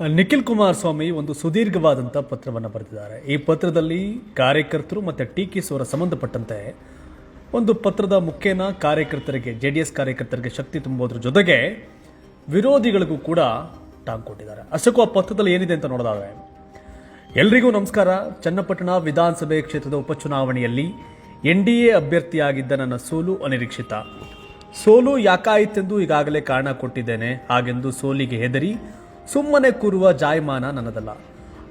ನಿಖಿಲ್ ಕುಮಾರಸ್ವಾಮಿ ಒಂದು ಸುದೀರ್ಘವಾದಂಥ ಪತ್ರವನ್ನು ಬರೆದಿದ್ದಾರೆ. ಈ ಪತ್ರದಲ್ಲಿ ಕಾರ್ಯಕರ್ತರು ಮತ್ತು ಟೀಕಿಸ್ ಅವರ ಸಂಬಂಧಪಟ್ಟಂತೆ ಒಂದು ಪತ್ರದ ಮುಖ್ಯನ ಕಾರ್ಯಕರ್ತರಿಗೆ, JDS ಕಾರ್ಯಕರ್ತರಿಗೆ ಶಕ್ತಿ ತುಂಬುವುದರ ಜೊತೆಗೆ ವಿರೋಧಿಗಳಿಗೂ ಕೂಡ ಟಾಂಗ್ ಕೊಟ್ಟಿದ್ದಾರೆ. ಅಷ್ಟಕ್ಕೂ ಆ ಪತ್ರದಲ್ಲಿ ಏನಿದೆ ಅಂತ ನೋಡೋದಾದ್ರೆ, ಎಲ್ರಿಗೂ ನಮಸ್ಕಾರ. ಚನ್ನಪಟ್ಟಣ ವಿಧಾನಸಭೆ ಕ್ಷೇತ್ರದ ಉಪಚುನಾವಣೆಯಲ್ಲಿ NDA ಅಭ್ಯರ್ಥಿಯಾಗಿದ್ದ ನನ್ನ ಸೋಲು ಅನಿರೀಕ್ಷಿತ. ಸೋಲು ಯಾಕಾಯಿತೆಂದು ಈಗಾಗಲೇ ಕಾರಣ ಕೊಟ್ಟಿದ್ದೇನೆ. ಹಾಗೆಂದು ಸೋಲಿಗೆ ಹೆದರಿ ಸುಮ್ಮನೆ ಕೂರುವ ಜಾಯಮಾನ ನನ್ನದಲ್ಲ,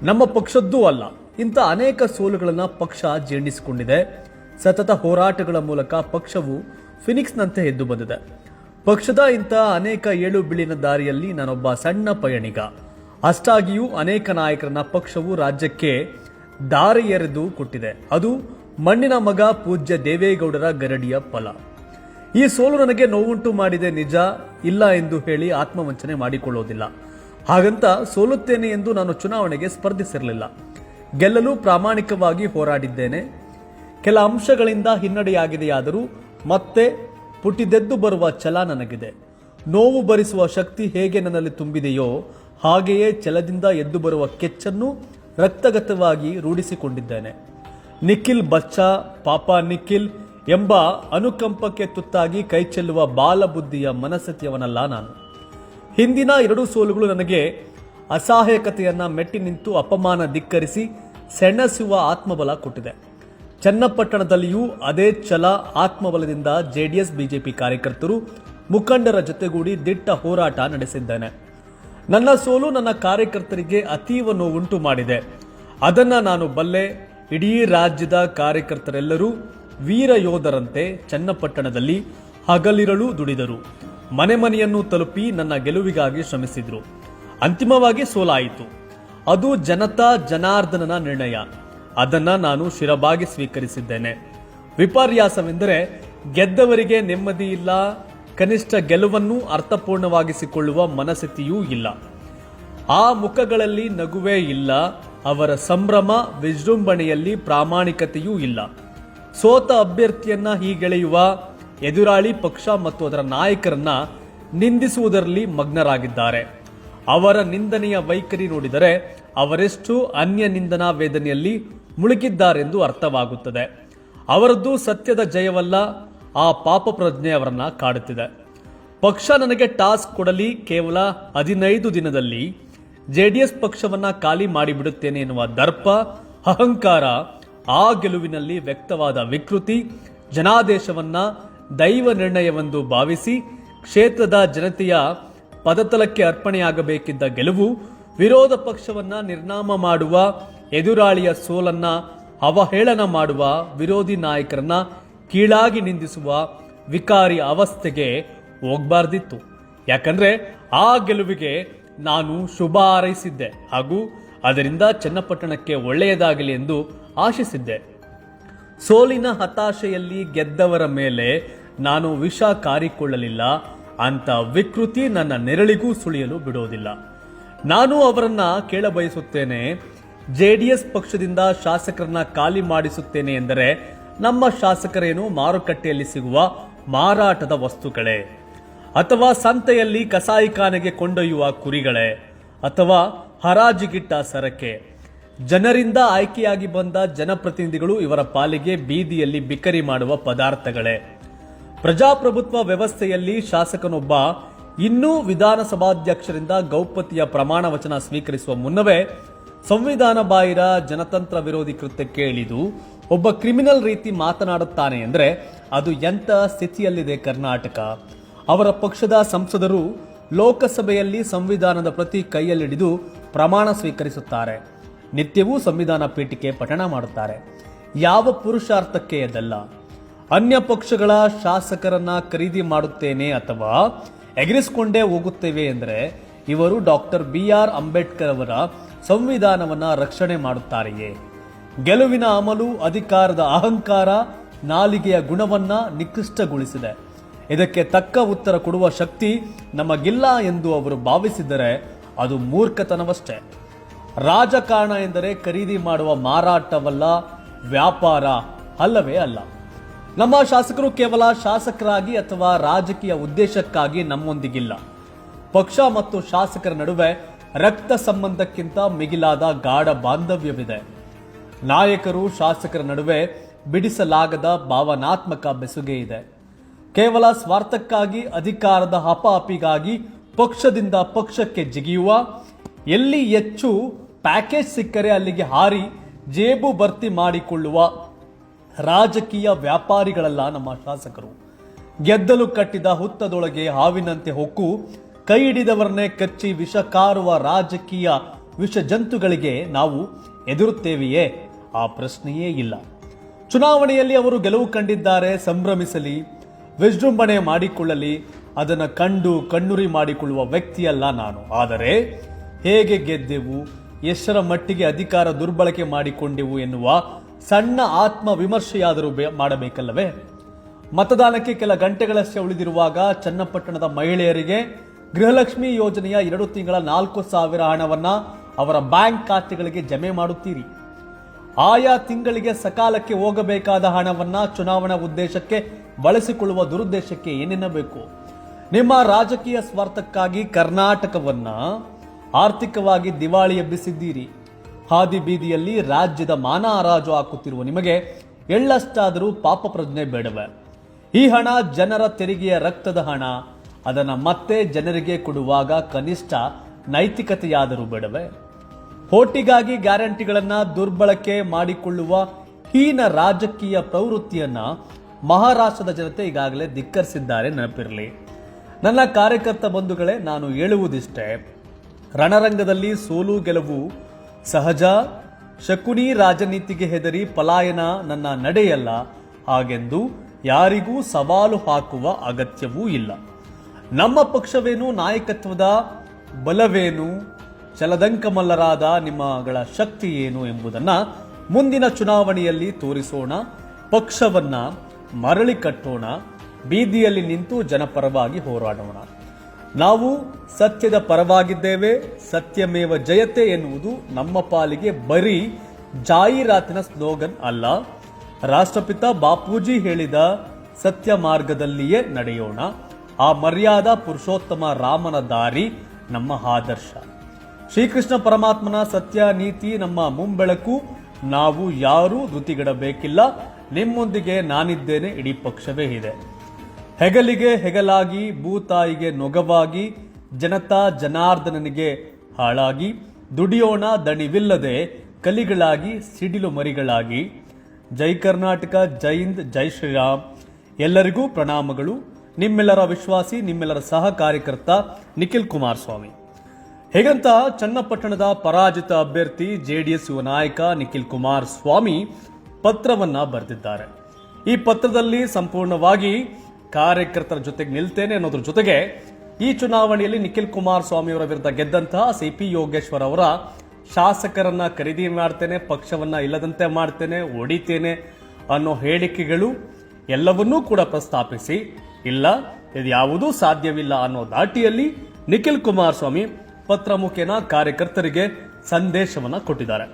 ನಮ್ಮ ಪಕ್ಷದ್ದೂ ಅಲ್ಲ. ಇಂಥ ಅನೇಕ ಸೋಲುಗಳನ್ನು ಪಕ್ಷ ಜೀರ್ಣಿಸಿಕೊಂಡಿದೆ. ಸತತ ಹೋರಾಟಗಳ ಮೂಲಕ ಪಕ್ಷವು ಫಿನಿಕ್ಸ್ನಂತೆ ಎದ್ದು ಬಂದಿದೆ. ಪಕ್ಷದ ಇಂಥ ಅನೇಕ ಏಳು ಬೀಳಿನ ದಾರಿಯಲ್ಲಿ ನಾನೊಬ್ಬ ಸಣ್ಣ ಪಯಣಿಗ. ಅಷ್ಟಾಗಿಯೂ ಅನೇಕ ನಾಯಕರನ್ನ ಪಕ್ಷವು ರಾಜ್ಯಕ್ಕೆ ದಾರಿ ಎರೆದು ಕೊಟ್ಟಿದೆ. ಅದು ಮಣ್ಣಿನ ಮಗ ಪೂಜ್ಯ ದೇವೇಗೌಡರ ಗರಡಿಯ ಫಲ. ಈ ಸೋಲು ನನಗೆ ನೋವುಂಟು ಮಾಡಿದೆ ನಿಜ, ಇಲ್ಲ ಎಂದು ಹೇಳಿ ಆತ್ಮವಂಚನೆ ಮಾಡಿಕೊಳ್ಳೋದಿಲ್ಲ. ಹಾಗಂತ ಸೋಲುತ್ತೇನೆ ಎಂದು ನಾನು ಚುನಾವಣೆಗೆ ಸ್ಪರ್ಧಿಸಿರಲಿಲ್ಲ. ಗೆಲ್ಲಲು ಪ್ರಾಮಾಣಿಕವಾಗಿ ಹೋರಾಡಿದ್ದೇನೆ. ಕೆಲ ಅಂಶಗಳಿಂದ ಹಿನ್ನಡೆಯಾಗಿದೆಯಾದರೂ ಮತ್ತೆ ಪುಟಿದೆದ್ದು ಬರುವ ಛಲ ನನಗಿದೆ. ನೋವು ಭರಿಸುವ ಶಕ್ತಿ ಹೇಗೆ ನನ್ನಲ್ಲಿ ತುಂಬಿದೆಯೋ ಹಾಗೆಯೇ ಛಲದಿಂದ ಎದ್ದು ಬರುವ ಕೆಚ್ಚನ್ನು ರಕ್ತಗತವಾಗಿ ರೂಢಿಸಿಕೊಂಡಿದ್ದೇನೆ. ನಿಖಿಲ್ ಬಚ್ಚಾ, ಪಾಪ ನಿಖಿಲ್ ಎಂಬ ಅನುಕಂಪಕ್ಕೆ ತುತ್ತಾಗಿ ಕೈಚೆಲ್ಲುವ ಬಾಲಬುದ್ಧಿಯ ಮನಸ್ಥಿತಿಯವನಲ್ಲ ನಾನು. ಹಿಂದಿನ 2 ಸೋಲುಗಳು ನನಗೆ ಅಸಹಾಯಕತೆಯನ್ನ ಮೆಟ್ಟಿ ನಿಂತು ಅಪಮಾನ ಧಿಕ್ಕರಿಸಿ ಸೆಣಸುವ ಆತ್ಮಬಲ ಕೊಟ್ಟಿದೆ. ಚನ್ನಪಟ್ಟಣದಲ್ಲಿಯೂ ಅದೇ ಛಲ ಆತ್ಮಬಲದಿಂದ JDS BJP ಕಾರ್ಯಕರ್ತರು ಮುಖಂಡರ ಜೊತೆಗೂಡಿ ದಿಟ್ಟ ಹೋರಾಟ ನಡೆಸಿದ್ದೇನೆ. ನನ್ನ ಸೋಲು ನನ್ನ ಕಾರ್ಯಕರ್ತರಿಗೆ ಅತೀವ ನೋವುಂಟು ಮಾಡಿದೆ. ಅದನ್ನ ನಾನು ಬಲ್ಲೆ. ಇಡೀ ರಾಜ್ಯದ ಕಾರ್ಯಕರ್ತರೆಲ್ಲರೂ ವೀರ ಯೋಧರಂತೆ ಚನ್ನಪಟ್ಟಣದಲ್ಲಿ ಹಗಲಿರಳು ದುಡಿದರು. ಮನೆ ಮನೆಯನ್ನು ತಲುಪಿ ನನ್ನ ಗೆಲುವಿಗಾಗಿ ಶ್ರಮಿಸಿದ್ರು. ಅಂತಿಮವಾಗಿ ಸೋಲಾಯಿತು. ಅದು ಜನತಾ ಜನಾರ್ದನನ ನಿರ್ಣಯ. ಅದನ್ನ ನಾನು ಶಿರಬಾಗಿ ಸ್ವೀಕರಿಸಿದ್ದೇನೆ. ವಿಪರ್ಯಾಸವೆಂದರೆ ಗೆದ್ದವರಿಗೆ ನೆಮ್ಮದಿ ಇಲ್ಲ, ಕನಿಷ್ಠ ಗೆಲುವನ್ನು ಅರ್ಥಪೂರ್ಣವಾಗಿಸಿಕೊಳ್ಳುವ ಮನಸ್ಥಿತಿಯೂ ಇಲ್ಲ. ಆ ಮುಖಗಳಲ್ಲಿ ನಗುವೇ ಇಲ್ಲ. ಅವರ ಸಂಭ್ರಮ ವಿಜೃಂಭಣೆಯಲ್ಲಿ ಪ್ರಾಮಾಣಿಕತೆಯೂ ಇಲ್ಲ. ಸೋತ ಅಭ್ಯರ್ಥಿಯನ್ನ ಹೀಗೆಳೆಯುವ ಎದುರಾಳಿ ಪಕ್ಷ ಮತ್ತು ಅದರ ನಾಯಕರನ್ನ ನಿಂದಿಸುವುದರಲ್ಲಿ ಮಗ್ನರಾಗಿದ್ದಾರೆ. ಅವರ ನಿಂದನೆಯ ವೈಖರಿ ನೋಡಿದರೆ ಅವರೆಷ್ಟು ಅನ್ಯ ನಿಂದನಾ ವೇದನೆಯಲ್ಲಿ ಮುಳುಗಿದ್ದಾರೆಂದು ಅರ್ಥವಾಗುತ್ತದೆ. ಅವರದ್ದು ಸತ್ಯದ ಜಯವಲ್ಲ, ಆ ಪಾಪ ಪ್ರಜ್ಞೆ ಅವರನ್ನ ಕಾಡುತ್ತಿದೆ. ಪಕ್ಷ ನನಗೆ ಟಾಸ್ಕ್ ಕೊಡಲಿ, ಕೇವಲ 15 ದಿನದಲ್ಲಿ JDS ಪಕ್ಷವನ್ನ ಖಾಲಿ ಮಾಡಿಬಿಡುತ್ತೇನೆ ಎನ್ನುವ ದರ್ಪ, ಅಹಂಕಾರ, ಆ ಗೆಲುವಿನಲ್ಲಿ ವ್ಯಕ್ತವಾದ ವಿಕೃತಿ, ಜನಾದೇಶವನ್ನ ದೈವ ನಿರ್ಣಯವೆಂದು ಭಾವಿಸಿ ಕ್ಷೇತ್ರದ ಜನತೆಯ ಪದತಲಕ್ಕೆ ಅರ್ಪಣೆಯಾಗಬೇಕಿದ್ದ ಗೆಲುವು, ವಿರೋಧ ಪಕ್ಷವನ್ನ ನಿರ್ನಾಮ ಮಾಡುವ, ಎದುರಾಳಿಯ ಸೋಲನ್ನ ಅವಹೇಳನ ಮಾಡುವ, ವಿರೋಧಿ ನಾಯಕರನ್ನ ಕೀಳಾಗಿ ನಿಂದಿಸುವ ವಿಕಾರಿ ಅವಸ್ಥೆಗೆ ಹೋಗಬಾರ್ದಿತ್ತು. ಯಾಕಂದ್ರೆ ಆ ಗೆಲುವಿಗೆ ನಾನು ಶುಭ ಹಾರೈಸಿದ್ದೆ ಹಾಗೂ ಅದರಿಂದ ಚನ್ನಪಟ್ಟಣಕ್ಕೆ ಒಳ್ಳೆಯದಾಗಲಿ ಎಂದು ಆಶಿಸಿದ್ದೆ. ಸೋಲಿನ ಹತಾಶೆಯಲ್ಲಿ ಗೆದ್ದವರ ಮೇಲೆ ನಾನು ವಿಷ ಕಾರಿಕೊಳ್ಳಲಿಲ್ಲ. ಅಂತ ವಿಕೃತಿ ನನ್ನ ನೆರಳಿಗೂ ಸುಳಿಯಲು ಬಿಡೋದಿಲ್ಲ. ನಾನು ಅವರನ್ನ ಕೇಳಬಯಸುತ್ತೇನೆ. JDS ಪಕ್ಷದಿಂದ ಶಾಸಕರನ್ನ ಖಾಲಿ ಮಾಡಿಸುತ್ತೇನೆ ಎಂದರೆ ನಮ್ಮ ಶಾಸಕರೇನು ಮಾರುಕಟ್ಟೆಯಲ್ಲಿ ಸಿಗುವ ಮಾರಾಟದ ವಸ್ತುಗಳೇ, ಅಥವಾ ಸಂತೆಯಲ್ಲಿ ಕಸಾಯಿಖಾನೆಗೆ ಕೊಂಡೊಯ್ಯುವ ಕುರಿಗಳೇ, ಅಥವಾ ಹರಾಜಿಗಿಟ್ಟ ಸರಕೆ? ಜನರಿಂದ ಆಯ್ಕೆಯಾಗಿ ಬಂದ ಜನಪ್ರತಿನಿಧಿಗಳು ಇವರ ಪಾಲಿಗೆ ಬೀದಿಯಲ್ಲಿ ಬಿಕರಿ ಮಾಡುವ ಪದಾರ್ಥಗಳೇ? ಪ್ರಜಾಪ್ರಭುತ್ವ ವ್ಯವಸ್ಥೆಯಲ್ಲಿ ಶಾಸಕನೊಬ್ಬ ಇನ್ನೂ ವಿಧಾನಸಭಾಧ್ಯಕ್ಷರಿಂದ ಗೌಪ್ಯತೆಯ ಪ್ರಮಾಣ ವಚನ ಸ್ವೀಕರಿಸುವ ಮುನ್ನವೇ ಸಂವಿಧಾನ ಬಾಹಿರ ಜನತಂತ್ರ ವಿರೋಧಿ ಕೃತ್ಯಕ್ಕೆ ಇಳಿದು ಒಬ್ಬ ಕ್ರಿಮಿನಲ್ ರೀತಿ ಮಾತನಾಡುತ್ತಾನೆ ಎಂದರೆ ಅದು ಎಂಥ ಸ್ಥಿತಿಯಲ್ಲಿದೆ ಕರ್ನಾಟಕ? ಅವರ ಪಕ್ಷದ ಸಂಸದರು ಲೋಕಸಭೆಯಲ್ಲಿ ಸಂವಿಧಾನದ ಪ್ರತಿ ಕೈಯಲ್ಲಿಡಿದು ಪ್ರಮಾಣ ಸ್ವೀಕರಿಸುತ್ತಾರೆ. ನಿತ್ಯವೂ ಸಂವಿಧಾನ ಪೀಠಿಕೆ ಪಠಣ ಮಾಡುತ್ತಾರೆ. ಯಾವ ಪುರುಷಾರ್ಥಕ್ಕೆ ಅದಲ್ಲ? ಅನ್ಯ ಪಕ್ಷಗಳ ಶಾಸಕರನ್ನ ಖರೀದಿ ಮಾಡುತ್ತೇನೆ ಅಥವಾ ಎಗರಿಸಿಕೊಂಡೇ ಹೋಗುತ್ತೇವೆ ಎಂದರೆ ಇವರು ಡಾಕ್ಟರ್ BR ಅಂಬೇಡ್ಕರ್ ಅವರ ಸಂವಿಧಾನವನ್ನ ರಕ್ಷಣೆ ಮಾಡುತ್ತಾರೆಯೇ? ಗೆಲುವಿನ ಅಮಲು, ಅಧಿಕಾರದ ಅಹಂಕಾರ, ನಾಲಿಗೆಯ ಗುಣವನ್ನ ನಿಕೃಷ್ಟಗೊಳಿಸಿದೆ. ಇದಕ್ಕೆ ತಕ್ಕ ಉತ್ತರ ಕೊಡುವ ಶಕ್ತಿ ನಮಗಿಲ್ಲ ಎಂದು ಅವರು ಭಾವಿಸಿದರೆ ಅದು ಮೂರ್ಖತನವಷ್ಟೇ. ರಾಜಕಾರಣ ಎಂದರೆ ಖರೀದಿ ಮಾಡುವ ಮಾರಾಟವಲ್ಲ, ವ್ಯಾಪಾರ ಅಲ್ಲವೇ ಅಲ್ಲ. ನಮ್ಮ ಶಾಸಕರು ಕೇವಲ ಶಾಸಕರಾಗಿ ಅಥವಾ ರಾಜಕೀಯ ಉದ್ದೇಶಕ್ಕಾಗಿ ನಮ್ಮೊಂದಿಗಿಲ್ಲ. ಪಕ್ಷ ಮತ್ತು ಶಾಸಕರ ನಡುವೆ ರಕ್ತ ಸಂಬಂಧಕ್ಕಿಂತ ಮಿಗಿಲಾದ ಗಾಢ ಬಾಂಧವ್ಯವಿದೆ. ನಾಯಕರು ಶಾಸಕರ ನಡುವೆ ಬಿಡಿಸಲಾಗದ ಭಾವನಾತ್ಮಕ ಬೆಸುಗೆ ಇದೆ. ಕೇವಲ ಸ್ವಾರ್ಥಕ್ಕಾಗಿ, ಅಧಿಕಾರದ ಹಪಾಹಪಿಗಾಗಿ ಪಕ್ಷದಿಂದ ಪಕ್ಷಕ್ಕೆ ಜಿಗಿಯುವ, ಎಲ್ಲಿ ಹೆಚ್ಚು ಪ್ಯಾಕೇಜ್ ಸಿಕ್ಕರೆ ಅಲ್ಲಿಗೆ ಹಾರಿ ಜೇಬು ಭರ್ತಿ ಮಾಡಿಕೊಳ್ಳುವ ರಾಜಕೀಯ ವ್ಯಾಪಾರಿಗಳಲ್ಲ ನಮ್ಮ ಶಾಸಕರು. ಗೆದ್ದಲು ಕಟ್ಟಿದ ಹುತ್ತದೊಳಗೆ ಹಾವಿನಂತೆ ಹೊಕ್ಕು ಕೈ ಹಿಡಿದವರನ್ನೇ ಕಚ್ಚಿ ವಿಷ ಕಾರುವ ರಾಜಕೀಯ ವಿಷ ಜಂತುಗಳಿಗೆ ನಾವು ಎದುರುತ್ತೇವೆಯೇ? ಆ ಪ್ರಶ್ನೆಯೇ ಇಲ್ಲ. ಚುನಾವಣೆಯಲ್ಲಿ ಅವರು ಗೆಲುವು ಕಂಡಿದ್ದಾರೆ, ಸಂಭ್ರಮಿಸಲಿ, ವಿಜೃಂಭಣೆ ಮಾಡಿಕೊಳ್ಳಲಿ. ಅದನ್ನು ಕಂಡು ಕಣ್ಣುರಿ ಮಾಡಿಕೊಳ್ಳುವ ವ್ಯಕ್ತಿಯಲ್ಲ ನಾನು. ಆದರೆ ಹೇಗೆ ಗೆದ್ದೆವು, ಎಷ್ಟರ ಮಟ್ಟಿಗೆ ಅಧಿಕಾರ ದುರ್ಬಳಕೆ ಮಾಡಿಕೊಂಡೆವು ಎನ್ನುವ ಸಣ್ಣ ಆತ್ಮ ವಿಮರ್ಶೆಯಾದರೂ ಮಾಡಬೇಕಲ್ಲವೇ? ಮತದಾನಕ್ಕೆ ಕೆಲ ಗಂಟೆಗಳಷ್ಟೇ ಉಳಿದಿರುವಾಗ ಚನ್ನಪಟ್ಟಣದ ಮಹಿಳೆಯರಿಗೆ ಗೃಹಲಕ್ಷ್ಮಿ ಯೋಜನೆಯ 2 ತಿಂಗಳ 4,000 ಹಣವನ್ನ ಅವರ ಬ್ಯಾಂಕ್ ಖಾತೆಗಳಿಗೆ ಜಮೆ ಮಾಡುತ್ತೀರಿ. ಆಯಾ ತಿಂಗಳಿಗೆ ಸಕಾಲಕ್ಕೆ ಹೋಗಬೇಕಾದ ಹಣವನ್ನ ಚುನಾವಣಾ ಉದ್ದೇಶಕ್ಕೆ ಬಳಸಿಕೊಳ್ಳುವ ದುರುದ್ದೇಶಕ್ಕೆ ಏನೆನ್ನಬೇಕು? ನಿಮ್ಮ ರಾಜಕೀಯ ಸ್ವಾರ್ಥಕ್ಕಾಗಿ ಕರ್ನಾಟಕವನ್ನ ಆರ್ಥಿಕವಾಗಿ ದಿವಾಳಿ ಎಬ್ಬಿಸಿದ್ದೀರಿ. ಹಾದಿ ಬೀದಿಯಲ್ಲಿ ರಾಜ್ಯದ ಮಾನ ಹರಾಜು ಹಾಕುತ್ತಿರುವ ನಿಮಗೆ ಎಳ್ಳಷ್ಟಾದರೂ ಪಾಪ ಪ್ರಜ್ಞೆ ಬೇಡವೆ? ಈ ಹಣ ಜನರ ತೆರಿಗೆಯ ರಕ್ತದ ಹಣ. ಅದನ್ನು ಮತ್ತೆ ಜನರಿಗೆ ಕೊಡುವಾಗ ಕನಿಷ್ಠ ನೈತಿಕತೆಯಾದರೂ ಬೇಡವೆ? ಹೋಟಿಗಾಗಿ ಗ್ಯಾರಂಟಿಗಳನ್ನ ದುರ್ಬಳಕೆ ಮಾಡಿಕೊಳ್ಳುವ ಹೀನ ರಾಜಕೀಯ ಪ್ರವೃತ್ತಿಯನ್ನ ಮಹಾರಾಷ್ಟ್ರದ ಜನತೆ ಈಗಾಗಲೇ ಧಿಕ್ಕರಿಸಿದ್ದಾರೆ, ನೆನಪಿರಲಿ. ನನ್ನ ಕಾರ್ಯಕರ್ತ ಬಂಧುಗಳೇ, ನಾನು ಹೇಳುವುದಿಷ್ಟೇ, ರಣರಂಗದಲ್ಲಿ ಸೋಲು ಗೆಲುವು ಸಹಜ. ಶಕುನಿ ರಾಜನೀತಿಗೆ ಹೆದರಿ ಪಲಾಯನ ನನ್ನ ನಡೆಯಲ್ಲ. ಹಾಗೆಂದು ಯಾರಿಗೂ ಸವಾಲು ಹಾಕುವ ಅಗತ್ಯವೂ ಇಲ್ಲ. ನಮ್ಮ ಪಕ್ಷವೇನು, ನಾಯಕತ್ವದ ಬಲವೇನು, ಚಲದಂಕಮಲ್ಲರಾದ ನಿಮ್ಮಗಳ ಶಕ್ತಿ ಏನು ಎಂಬುದನ್ನ ಮುಂದಿನ ಚುನಾವಣೆಯಲ್ಲಿ ತೋರಿಸೋಣ. ಪಕ್ಷವನ್ನ ಮರಳಿ ಕಟ್ಟೋಣ. ಬೀದಿಯಲ್ಲಿ ನಿಂತು ಜನಪರವಾಗಿ ಹೋರಾಡೋಣ. ನಾವು ಸತ್ಯದ ಪರವಾಗಿದ್ದೇವೆ. ಸತ್ಯಮೇವ ಜಯತೆ ಎನ್ನುವುದು ನಮ್ಮ ಪಾಲಿಗೆ ಬರೀ ಜಾಹೀರಾತಿನ ಸ್ಲೋಗನ್ ಅಲ್ಲ. ರಾಷ್ಟ್ರಪಿತ ಬಾಪೂಜಿ ಹೇಳಿದ ಸತ್ಯ ಮಾರ್ಗದಲ್ಲಿಯೇ ನಡೆಯೋಣ. ಆ ಮರ್ಯಾದಾ ಪುರುಷೋತ್ತಮ ರಾಮನ ದಾರಿ ನಮ್ಮ ಆದರ್ಶ. ಶ್ರೀಕೃಷ್ಣ ಪರಮಾತ್ಮನ ಸತ್ಯ ನೀತಿ ನಮ್ಮ ಮುಂಬೆಳಕು. ನಾವು ಯಾರೂ ಧೃತಿಗೆಡಬೇಕಿಲ್ಲ. ನಿಮ್ಮೊಂದಿಗೆ ನಾನಿದ್ದೇನೆ, ಇಡೀ ಪಕ್ಷವೇ ಇದೆ. ಹೆಗಲಿಗೆ ಹೆಗಲಾಗಿ, ಭೂತಾಯಿಗೆ ನೊಗವಾಗಿ, ಜನತಾ ಜನಾರ್ದನನಿಗೆ ಹಾಳಾಗಿ, ದುಡಿಯೋಣ ದಣಿವಿಲ್ಲದೆ, ಕಲಿಗಳಾಗಿ, ಸಿಡಿಲು ಮರಿಗಳಾಗಿ. ಜೈ ಕರ್ನಾಟಕ, ಜೈ ಹಿಂದ್, ಜೈ ಶ್ರೀರಾಮ್. ಎಲ್ಲರಿಗೂ ಪ್ರಣಾಮಗಳು. ನಿಮ್ಮೆಲ್ಲರ ವಿಶ್ವಾಸಿ, ನಿಮ್ಮೆಲ್ಲರ ಸಹ ಕಾರ್ಯಕರ್ತ ನಿಖಿಲ್ ಕುಮಾರಸ್ವಾಮಿ. ಹೇಗಂತ ಚನ್ನಪಟ್ಟಣದ ಪರಾಜಿತ ಅಭ್ಯರ್ಥಿ ಜೆಡಿಎಸ್ ಯುವ ನಾಯಕ ನಿಖಿಲ್ ಕುಮಾರಸ್ವಾಮಿ ಪತ್ರವನ್ನ ಬರೆದಿದ್ದಾರೆ. ಈ ಪತ್ರದಲ್ಲಿ ಸಂಪೂರ್ಣವಾಗಿ ಕಾರ್ಯಕರ್ತರ ಜೊತೆಗೆ ನಿಲ್ತೇನೆ ಅನ್ನೋದ್ರ ಜೊತೆಗೆ ಈ ಚುನಾವಣೆಯಲ್ಲಿ ನಿಖಿಲ್ ಕುಮಾರಸ್ವಾಮಿ ಅವರ ವಿರುದ್ಧ ಗೆದ್ದಂತಹ ಸಿಪಿ ಯೋಗೇಶ್ವರ್ ಅವರ ಶಾಸಕರನ್ನ ಖರೀದಿ ಮಾಡ್ತೇನೆ, ಪಕ್ಷವನ್ನ ಇಲ್ಲದಂತೆ ಮಾಡ್ತೇನೆ, ಹೊಡಿತೇನೆ ಅನ್ನೋ ಹೇಳಿಕೆಗಳು ಎಲ್ಲವನ್ನೂ ಕೂಡ ಪ್ರಸ್ತಾಪಿಸಿ, ಇಲ್ಲ ಇದು ಯಾವುದೂ ಸಾಧ್ಯವಿಲ್ಲ ಅನ್ನೋ ದಾಟಿಯಲ್ಲಿ ನಿಖಿಲ್ ಕುಮಾರಸ್ವಾಮಿ ಪತ್ರ ಮುಖೇನ ಕಾರ್ಯಕರ್ತರಿಗೆ ಸಂದೇಶವನ್ನ ಕೊಟ್ಟಿದ್ದಾರೆ.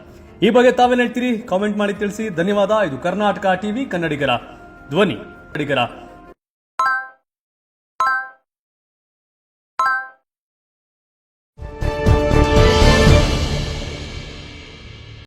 ಈ ಬಗ್ಗೆ ತಾವೇನು ಹೇಳ್ತೀರಿ? ಕಾಮೆಂಟ್ ಮಾಡಿ ತಿಳಿಸಿ. ಧನ್ಯವಾದ. ಇದು ಕರ್ನಾಟಕ ಟಿವಿ, ಕನ್ನಡಿಗರ ಧ್ವನಿ.